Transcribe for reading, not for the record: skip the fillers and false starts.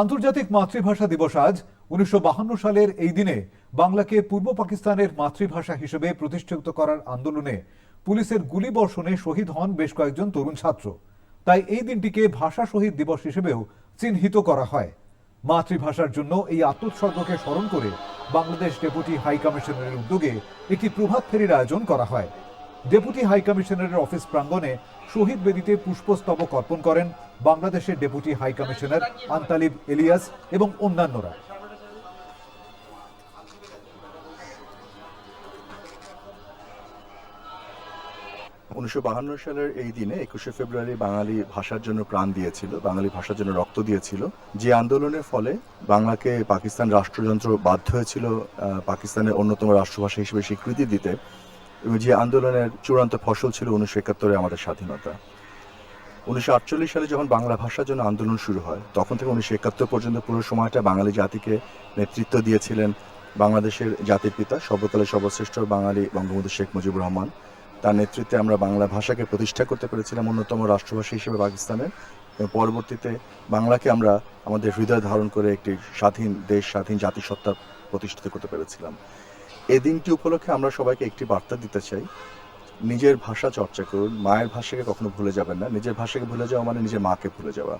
আন্তর্জাতিক মাতৃভাষা দিবস আজ 1952 সালের এই দিনে বাংলাকে পূর্ব পাকিস্তানের মাতৃভাষা হিসেবে প্রতিষ্ঠিত করার আন্দোলনে পুলিশের গুলিবর্ষণে শহীদ হন বেশ কয়েকজন তরুণ ছাত্র। তাই এই দিনটিকে ভাষা শহীদ দিবস হিসেবেও চিহ্নিত করা হয়। মাতৃভাষার জন্য এই আত্মোৎসর্গকে স্মরণ করে বাংলাদেশ ডেপুটি হাই কমিশনারের উদ্যোগে একটি প্রভাত ফেরির আয়োজন করা হয়। ডেপুটি হাই কমিশনারের অফিস প্রাঙ্গণে শহীদ বেদিতে পুষ্পস্তবক অর্পণ করেন বাংলাদেশের deputy high commissioner Antalib Ilias এবং অন্যান্যরা। 1952 সালের এই দিনে 21শে ফেব্রুয়ারি বাঙালি ভাষার জন্য প্রাণ দিয়েছিল, বাঙালি ভাষার জন্য রক্ত দিয়েছিল। যে আন্দোলনের ফলে বাংলাকে পাকিস্তান রাষ্ট্রযন্ত্র বাধ্য হয়েছিল পাকিস্তানের অন্যতম রাষ্ট্রভাষা হিসেবে স্বীকৃতি দিতে, এবং যে আন্দোলনের চূড়ান্ত ফসল ছিল 1971 আমাদের স্বাধীনতা। 1948 সালে যখন বাংলা ভাষার জন্য আন্দোলন শুরু হয়, তখন থেকে 1971 পর্যন্ত পুরো সময়টা বাঙালি জাতিকে নেতৃত্ব দিয়েছিলেন বাংলাদেশের জাতির পিতা, সর্বকালের সর্বশ্রেষ্ঠ বাঙালি বঙ্গবন্ধু শেখ মুজিবুর রহমান। তার নেতৃত্বে আমরা বাংলা ভাষাকে প্রতিষ্ঠা করতে পেরেছিলাম অন্যতম রাষ্ট্রভাষা হিসেবে পাকিস্তানের, এবং পরবর্তীতে বাংলাকে আমরা আমাদের হৃদয় ধারণ করে একটি স্বাধীন দেশ, স্বাধীন জাতিসত্তা প্রতিষ্ঠিত করতে পেরেছিলাম। এই দিনটি উপলক্ষে আমরা সবাইকে একটি বার্তা দিতে চাই: নিজের ভাষা চর্চা করুন, মায়ের ভাষাকে কখনো ভুলে যাবেন না। নিজের ভাষাকে ভুলে যাওয়া মানে নিজের মাকে ভুলে যাওয়া।